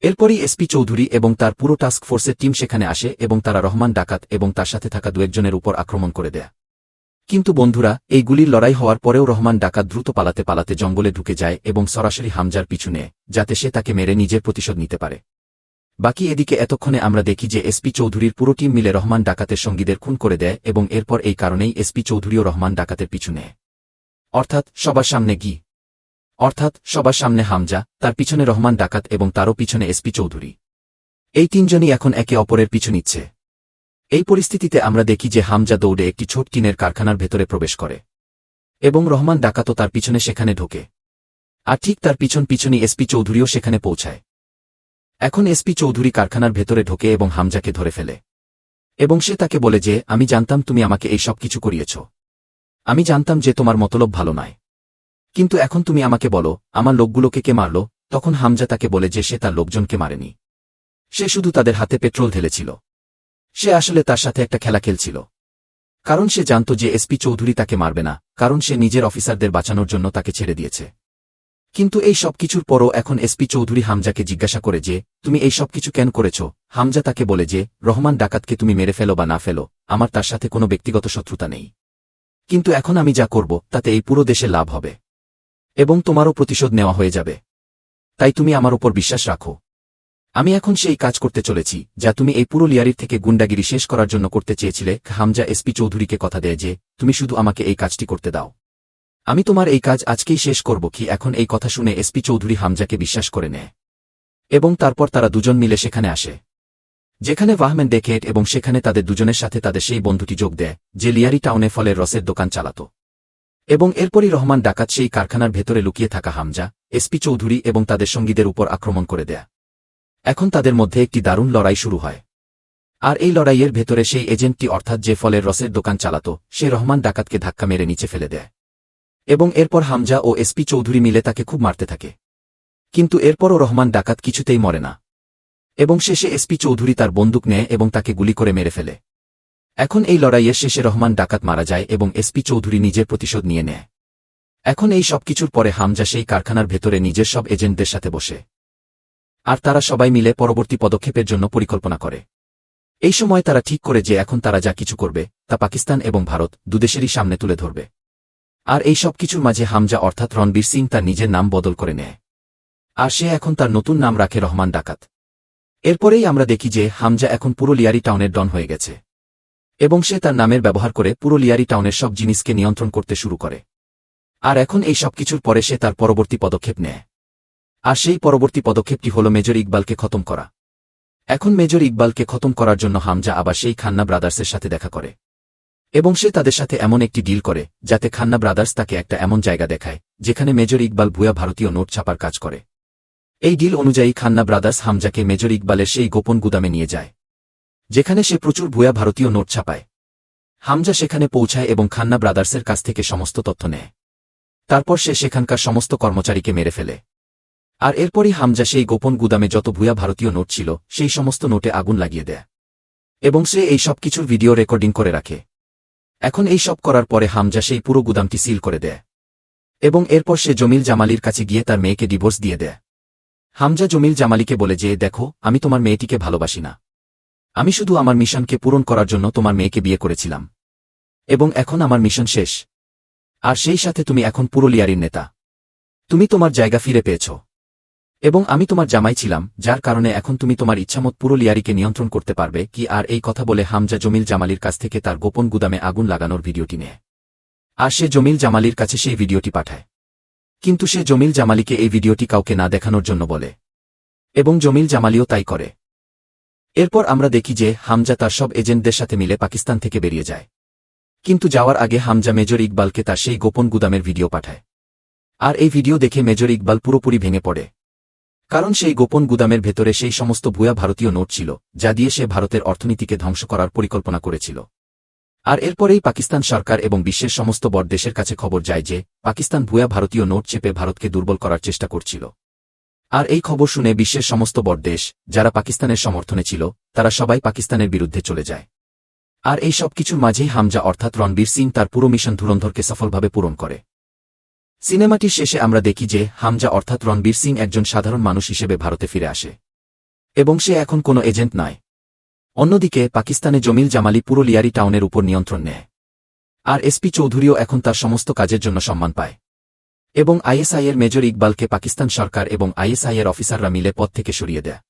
Speaker 1: এরপরই এসপি চৌধুরী এবং তার পুরো টাস্ক ফোর্সের টিম সেখানে আসে এবং তারা রহমান ডাকাত এবং তার সাথে থাকা দু-একজনের উপর আক্রমণ করে দেয়। কিন্তু বন্ধুরা, এই গুলির লড়াই হওয়ার পরেও রহমান ডাকাত দ্রুত পালাতে পালাতে জঙ্গলে ঢুকে যায় এবং সরাসরি হামজার পিছু নেয় যাতে সে তাকে মেরে নিজের প্রতিশোধ নিতে পারে। বাকি এদিকে এতক্ষণে আমরা দেখি যে এসপি চৌধুরীর পুরো টিম মিলে রহমান ডাকাতের সঙ্গীদের খুন করে দেয় এবং এরপর এই কারণেই এসপি চৌধুরীও রহমান ডাকাতের পিছু নেয়। অর্থাৎ সবার সামনে হামজা, তার পিছনে রহমান ডাকাত এবং তারও পিছনে এসপি চৌধুরী। এই তিনজনই এখন একে অপরের পিছু নিচ্ছে। এই পরিস্থিতিতে আমরা দেখি যে হামজা দৌড়ে একটি ছোট টিনের কারখানার ভেতরে প্রবেশ করে এবং রহমান ডাকাতও তার পিছনে সেখানে ঢোকে। আর ঠিক তার পিছনই এসপি চৌধুরীও সেখানে পৌঁছায়। এখন এসপি চৌধুরী কারখানার ভেতরে ঢোকে এবং হামজাকে ধরে ফেলে এবং সে তাকে বলে যে আমি জানতাম তুমি আমাকে এই সব কিছু করিয়েছ, আমি জানতাম যে তোমার মতলব ভালো নয়, কিন্তু এখন তুমি আমাকে বলো আমার লোকগুলোকে কে মারল। তখন হামজা তাকে বলে যে সে তার লোকজনকে মারেনি, সে শুধু তাদের হাতে পেট্রোল ঢেলেছিল। সে আসলে তার সাথে একটা খেলা খেলছিল, কারণ সে জানত যে এসপি চৌধুরী তাকে মারবে না, কারণ সে নিজের অফিসারদের বাঁচানোর জন্য তাকে ছেড়ে দিয়েছে। কিন্তু এই সব কিছুর পরও এখন এসপি চৌধুরী হামজাকে জিজ্ঞাসা করে যে তুমি এই সব কিছু কেন করেছ। হামজা তাকে বলে যে রহমান ডাকাতকে তুমি মেরে ফেলো বা না ফেলো, আমার তার সাথে কোনো ব্যক্তিগত শত্রুতা নেই, কিন্তু এখন আমি যা করব তাতে এই পুরো দেশে লাভ হবে এবং তোমারও প্রতিশোধ নেওয়া হয়ে যাবে, তাই তুমি আমার উপর বিশ্বাস রাখো। আমি এখন সেই কাজ করতে চলেছি যা তুমি এই পুরো লিয়ারির থেকে গুন্ডাগিরি শেষ করার জন্য করতে চেয়েছিলে। হামজা এসপি চৌধুরীকে কথা দেয় যে তুমি শুধু আমাকে এই কাজটি করতে দাও, আমি তোমার এই কাজ আজকেই শেষ করব। কি এখন এই কথা শুনে এসপি চৌধুরী হামজাকে বিশ্বাস করে নেয় এবং তারপর তারা দুজন মিলে সেখানে আসে যেখানে ওয়াহম্যান ডেকেট এবং সেখানে তাদের দুজনের সাথে তাদের সেই বন্ধুটি যোগ দেয় যে লিয়ারি টাউনে ফলের রসের দোকান চালাত। এবং এরপরই রহমান ডাকাত সেই কারখানার ভেতরে লুকিয়ে থাকা হামজা, এসপি চৌধুরী এবং তাদের সঙ্গীদের উপর আক্রমণ করে দেয়। এখন তাদের মধ্যে একটি দারুণ লড়াই শুরু হয়। আর এই লড়াইয়ের ভেতরে সেই এজেন্টটি অর্থাৎ যে ফলের রসের দোকান চালাত সে রহমান ডাকাতকে ধাক্কা মেরে নিচে ফেলে দেয়। এবং এরপর হামজা ও এসপি চৌধুরী মিলে তাকে খুব মারতে থাকে। কিন্তু এরপরও রহমান ডাকাত কিছুতেই মরে না। এবং শেষে এসপি চৌধুরী তার বন্দুক নেয় এবং তাকে গুলি করে মেরে ফেলে। এখন এই লড়াইয়ের শেষে রহমান ডাকাত মারা যায় এবং এসপি চৌধুরী নিজের প্রতিশোধ নিয়ে নেয়। এখন এই সবকিছুর পরে হামজা সেই কারখানার ভেতরে নিজের সব এজেন্টদের সাথে বসে। আর তারা সবাই মিলে পরবর্তী পদক্ষেপের জন্য পরিকল্পনা করে। এই সময় তারা ঠিক করে যে এখন তারা যা কিছু করবে তা পাকিস্তান এবং ভারত দুদেশেরই সামনে তুলে ধরবে। আর এই সব কিছুর মাঝে হামজা অর্থাৎ রণবীর সিং তার নিজের নাম বদল করে নেয়। আর সে এখন তার নতুন নাম রাখে রহমান ডাকাত। এরপরেই আমরা দেখি যে হামজা এখন পুরো লিয়ারি টাউনের ডন হয়ে গেছে। এবং সে তার নামের ব্যবহার করে পুরো লিয়ারি টাউনের সব জিনিসকে নিয়ন্ত্রণ করতে শুরু করে। আর এখন এই সব কিছুর পরে সে তার পরবর্তী পদক্ষেপ নেয়। আর সেই পরবর্তী পদক্ষেপটি হল মেজর ইকবালকে খতম করা। এখন মেজর ইকবালকে খতম করার জন্য হামজা আবার সেই খান্না ব্রাদার্সের সাথে দেখা করে। এবং সে তাদের সাথে এমন একটি ডিল করে যাতে খান্না ব্রাদার্স তাকে একটা এমন জায়গা দেখায় যেখানে মেজর ইকবাল ভুয়া ভারতীয় নোট ছাপার কাজ করে। এই ডিল অনুযায়ী খান্না ব্রাদার্স হামজাকে মেজর ইকবালের সেই গোপন গুদামে নিয়ে যায়, যেখানে সে প্রচুর ভুয়া ভারতীয় নোট ছাপায়। হামজা সেখানে পৌঁছায় এবং খান্না ব্রাদার্সের কাছ থেকে সমস্ত তথ্য নেয়। তারপর সে সেখানকার সমস্ত কর্মচারীকে মেরে ফেলে। আর এরপরই হামজা সেই গোপন গুদামে যত ভুয়া ভারতীয় নোট ছিল সেই সমস্ত নোটে আগুন লাগিয়ে দেয়। এবং সে এই সব কিছুর ভিডিও রেকর্ডিং করে রাখে। এখন এই সব করার পরে হামজা সেই পুরো গুদামটি সিল করে দেয়। এবং এরপর সে জমিল জামালির কাছে গিয়ে তার মেয়েকে ডিভোর্স দিয়ে দেয়। হামজা জমিল জামালিকে বলে যে, দেখো, আমি তোমার মেয়েটিকে ভালোবাসি না। আমি শুধু আমার মিশনকে পূরণ করার জন্য তোমার মেয়েকে বিয়ে করেছিলাম। এবং এখন আমার মিশন শেষ। আর সেই সাথে তুমি এখন পুরো লিয়ারির নেতা। তুমি তোমার জায়গা ফিরে পেয়েছ। এবং আমি তোমার জামাই ছিলাম, যার কারণে এখন তুমি তোমার ইচ্ছামত পুরো লিয়ারিকে নিয়ন্ত্রণ করতে পারবে কি। আর এই কথা বলে হামজা জমিল জামালির কাছ থেকে তার গোপন গুদামে আগুন লাগানোর ভিডিওটি নেয়। আর সে জমিল জামালির কাছে সেই ভিডিওটি পাঠায়। কিন্তু সে জমিল জামালিকে এই ভিডিওটি কাউকে না দেখানোর জন্য বলে। এবং জমিল জামালিও তাই করে। এরপর আমরা দেখি যে হামজা তার সব এজেন্টদের সাথে মিলে পাকিস্তান থেকে বেরিয়ে যায়। কিন্তু যাওয়ার আগে হামজা মেজর ইকবালকে তার সেই গোপন গুদামের ভিডিও পাঠায়। আর এই ভিডিও দেখে মেজর ইকবাল পুরোপুরি ভেঙে পড়ে। কারণ সেই গোপন গুদামের ভেতরে সেই সমস্ত ভুয়া ভারতীয় নোট ছিল যা দিয়ে সে ভারতের অর্থনীতিকে ধ্বংস করার পরিকল্পনা করেছিল। আর এরপরেই পাকিস্তান সরকার এবং বিশ্বের সমস্ত বড় দেশের কাছে খবর যায় যে পাকিস্তান ভুয়া ভারতীয় নোট চেপে ভারতকে দুর্বল করার চেষ্টা করছিল। আর এই খবর শুনে বিশ্বের সমস্ত বড় দেশ যারা পাকিস্তানের সমর্থনে ছিল তারা সবাই পাকিস্তানের বিরুদ্ধে চলে যায়। আর এই সব কিছুর মাঝেই হামজা অর্থাৎ রণবীর সিং তার পুরো মিশন ধুরন্ধরকে সফলভাবে পূরণ করে। সিনেমাটির শেষে আমরা দেখি যে হামজা অর্থাৎ রণবীর সিং একজন সাধারণ মানুষ হিসেবে ভারতে ফিরে আসে। এবং সে এখন কোনো এজেন্ট নয়। অন্যদিকে পাকিস্তানে জমিল জামালি পুরো লিয়ারি টাউনের উপর নিয়ন্ত্রণ নেয়। আর এসপি চৌধুরীও এখন তার সমস্ত কাজের জন্য সম্মান পায়। এবং আইএসআইয়ের মেজর ইকবালকে পাকিস্তান সরকার এবং আইএসআইয়ের অফিসাররা মিলে পদ থেকে সরিয়ে দেয়।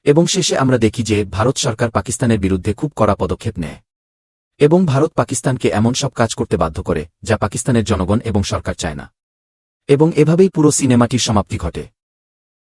Speaker 1: এবং শেষে আমরা দেখি যে ভারত সরকার পাকিস্তানের বিরুদ্ধে খুব কড়া পদক্ষেপ নেয়। এবং ভারত পাকিস্তানকে এমন সব কাজ করতে বাধ্য করে যা পাকিস্তানের জনগণ এবং সরকার চায় না। এবং এভাবেই পুরো সিনেমাটির সমাপ্তি ঘটে।